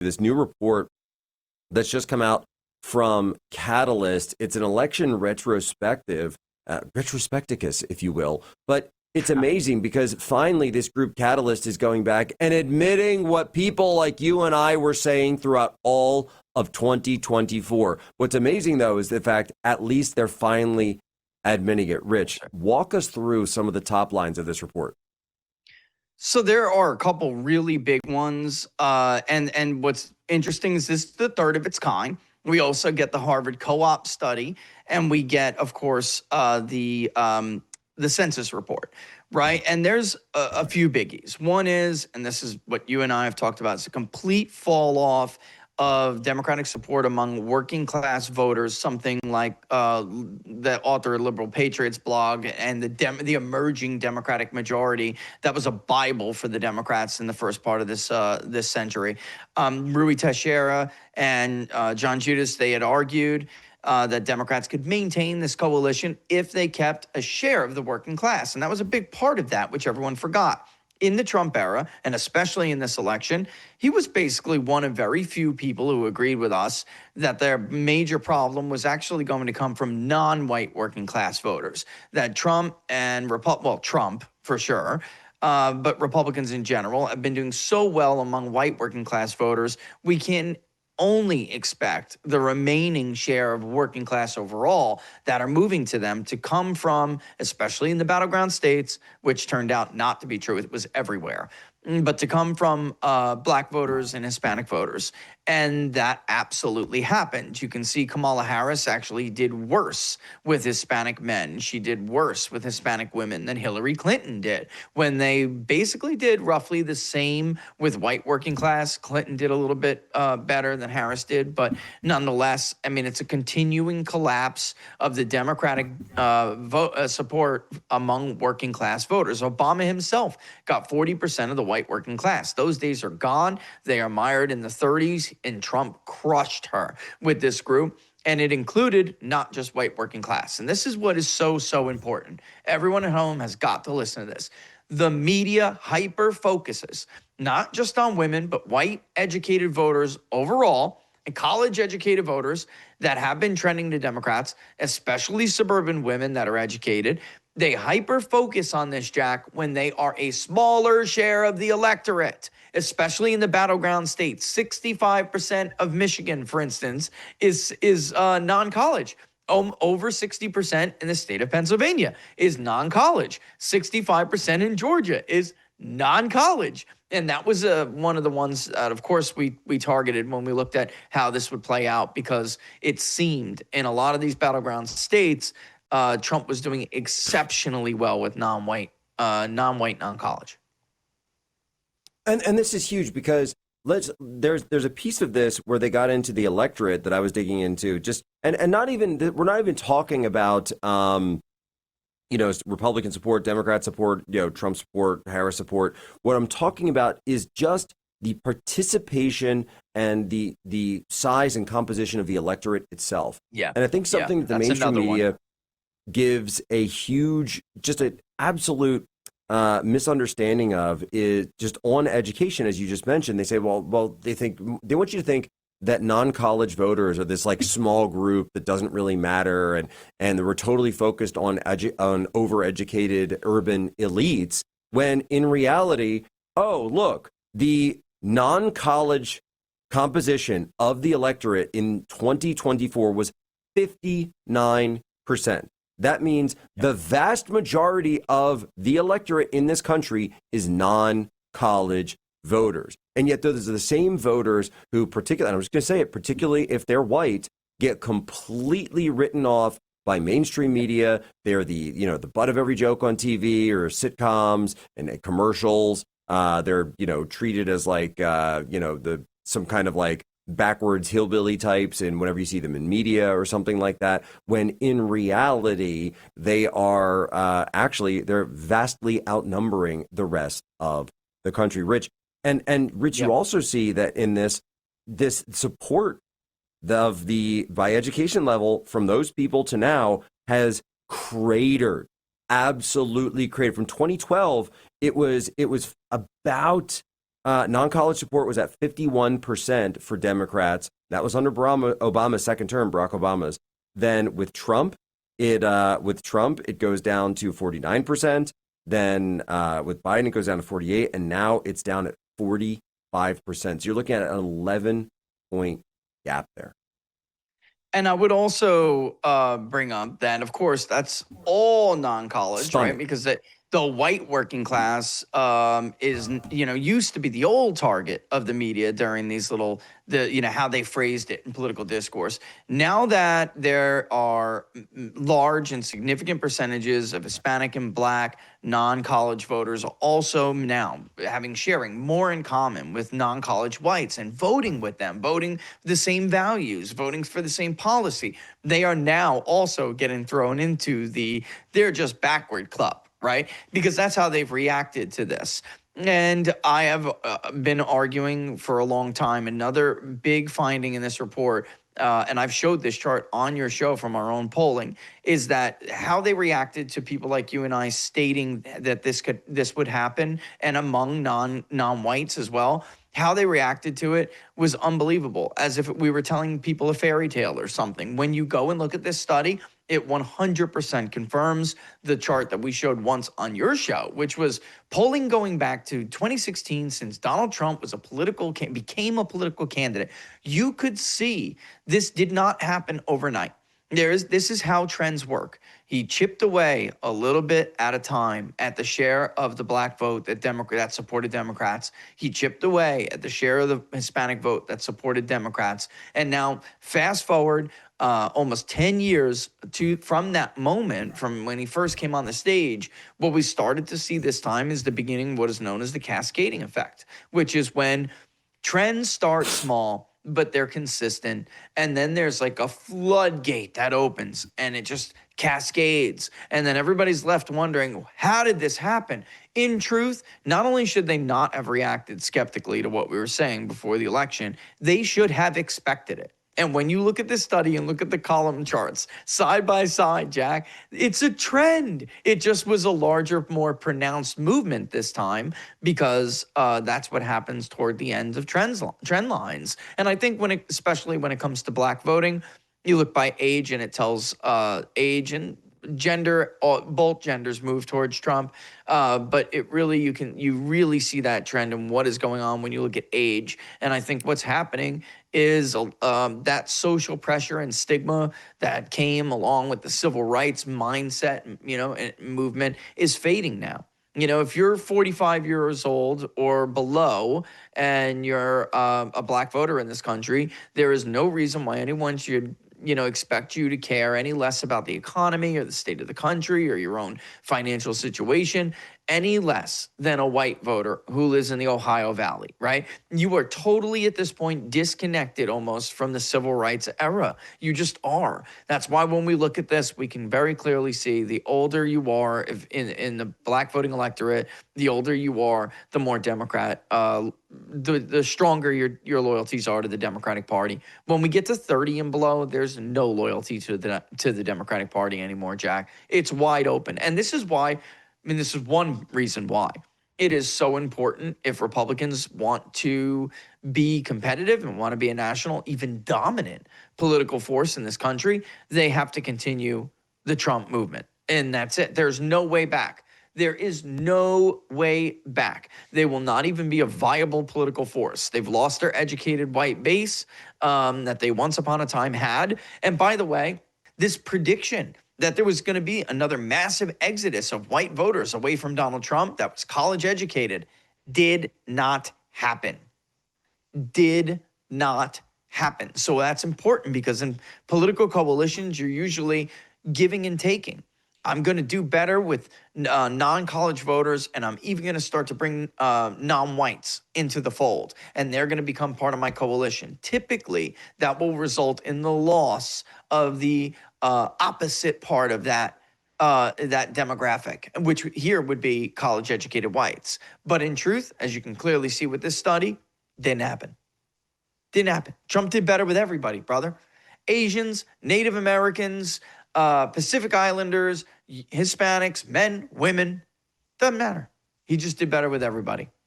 this new report that's just come out from Catalyst. It's an election retrospective, retrospecticus, if you will. But it's amazing because finally this group Catalyst is going back and admitting what people like you and I were saying throughout all of 2024. What's amazing, though, is the fact at least they're finally admitting it. Rich, walk us through some of the top lines of this report. So there are a couple really big ones. And what's interesting is this is the third of its kind. We also get the Harvard co-op study, and we get, of course, the census report, right? And there's a few biggies. One is, and this is what you and I have talked about, it's a complete fall off of Democratic support among working class voters, something like the author of Liberal Patriots blog and the emerging Democratic majority. That was a Bible for the Democrats in the first part of this century. Rui Teixeira and John Judas, they had argued that Democrats could maintain this coalition if they kept a share of the working class. And that was a big part of that, which everyone forgot. In the Trump era, and especially in this election, he was basically one of very few people who agreed with us that their major problem was actually going to come from non-white working class voters. That Trump and Trump for sure, but Republicans in general have been doing so well among white working class voters, we can only expect the remaining share of working class overall that are moving to them to come from, especially in the battleground states, which turned out not to be true. It was everywhere. But to come from black voters and Hispanic voters. And that absolutely happened. You can see Kamala Harris actually did worse with Hispanic men. She did worse with Hispanic women than Hillary Clinton did. When they basically did roughly the same with white working class, Clinton did a little bit better than Harris did. But nonetheless, I mean, it's a continuing collapse of the Democratic support among working class voters. Obama himself got 40% of the white working class. Those days are gone. They are mired in the 30s, and Trump crushed her with this group. And it included not just white working class. And this is what is so, so important. Everyone at home has got to listen to this. The media hyper focuses not just on women, but white educated voters overall and college educated voters that have been trending to Democrats, especially suburban women that are educated. They hyper focus on this, Jack, when they are a smaller share of the electorate, especially in the battleground states. 65% of Michigan, for instance, is non-college. Over 60% in the state of Pennsylvania is non-college. 65% in Georgia is non-college. And that was one of the ones that, of course, we targeted when we looked at how this would play out, because it seemed in a lot of these battleground states, Trump was doing exceptionally well with non-white, non-college. And this is huge because there's a piece of this where they got into the electorate that I was digging into, just and not even we're not even talking about Republican support, Democrat support, Trump support, Harris support. What I'm talking about is just the participation and the size and composition of the electorate itself. Yeah. And I think something that the mainstream media gives a huge, just an absolute misunderstanding of is just on education, as you just mentioned. They say, well, they want you to think that non-college voters are this like small group that doesn't really matter, and we're totally focused on overeducated urban elites, when in reality, oh, look, the non-college composition of the electorate in 2024 was 59%. That means the vast majority of the electorate in this country is non-college voters. And yet those are the same voters who, particularly, I'm just going to say it, particularly if they're white, get completely written off by mainstream media. They're the butt of every joke on TV or sitcoms and commercials. They're, treated as like, some kind of like backwards hillbilly types, and whenever you see them in media or something like that, when in reality they are they're vastly outnumbering the rest of the country. Rich, Rich, you also see that in this support by education level from those people to now has cratered, absolutely cratered. From 2012, it was about Non-college support was at 51% for Democrats. That was under Obama's second term, Barack Obama's. Then with Trump, it goes down to 49%. Then with Biden, it goes down to 48, and now it's down at 45%. So you're looking at an 11-point gap there. And I would also bring up that, of course, that's all non-college, Stunning. right? Because the white working class is, used to be the old target of the media during these how they phrased it in political discourse. Now that there are large and significant percentages of Hispanic and Black non-college voters also now sharing more in common with non-college whites and voting with them, voting the same values, voting for the same policy, they are now also getting thrown into they're just backward club, right? Because that's how they've reacted to this. And I have been arguing for a long time. Another big finding in this report, and I've showed this chart on your show from our own polling, is that how they reacted to people like you and I stating that this would happen, and among non-whites as well. How they reacted to it was unbelievable, as if we were telling people a fairy tale or something. When you go and look at this study, it 100% confirms the chart that we showed once on your show, which was polling going back to 2016, since Donald Trump became a political candidate. You could see this did not happen overnight. This is how trends work. He chipped away a little bit at a time at the share of the Black vote that supported Democrats. He chipped away at the share of the Hispanic vote that supported Democrats. And now, fast forward almost 10 years from that moment, from when he first came on the stage, what we started to see this time is the beginning of what is known as the cascading effect, which is when trends start small, but they're consistent. And then there's like a floodgate that opens and it just cascades. And then everybody's left wondering, how did this happen? In truth, not only should they not have reacted skeptically to what we were saying before the election, they should have expected it. And when you look at this study and look at the column charts side by side, Jack, it's a trend. It just was a larger, more pronounced movement this time because that's what happens toward the end of trend lines. And I think especially when it comes to Black voting, you look by age and it tells age and gender, both genders move towards Trump. But you really see that trend and what is going on when you look at age. And I think what's happening is that social pressure and stigma that came along with the civil rights mindset, and movement is fading now. If you're 45 years old or below and you're a Black voter in this country, there is no reason why anyone should expect you to care any less about the economy or the state of the country or your own financial situation any less than a white voter who lives in the Ohio Valley, right? You are totally at this point disconnected almost from the civil rights era. You just are. That's why when we look at this, we can very clearly see the older you are in the Black voting electorate, the older you are, the more Democrat, the stronger your loyalties are to the Democratic Party. When we get to 30 and below, there's no loyalty to the Democratic Party anymore, Jack. It's wide open. And this is why, this is one reason why it is so important, if Republicans want to be competitive and want to be a national, even dominant political force in this country, they have to continue the Trump movement. And that's it. There's no way back. There is no way back. They will not even be a viable political force. They've lost their educated white base that they once upon a time had. And by the way, this prediction that there was going to be another massive exodus of white voters away from Donald Trump that was college educated did not happen. Did not happen. So that's important because in political coalitions, you're usually giving and taking. I'm going to do better with non-college voters, and I'm even going to start to bring non-whites into the fold, and they're going to become part of my coalition. Typically, that will result in the loss of the opposite part of that demographic, which here would be college-educated whites. But in truth, as you can clearly see with this study, didn't happen. Didn't happen. Trump did better with everybody, brother. Asians, Native Americans, Pacific Islanders, Hispanics, men, women, doesn't matter. He just did better with everybody.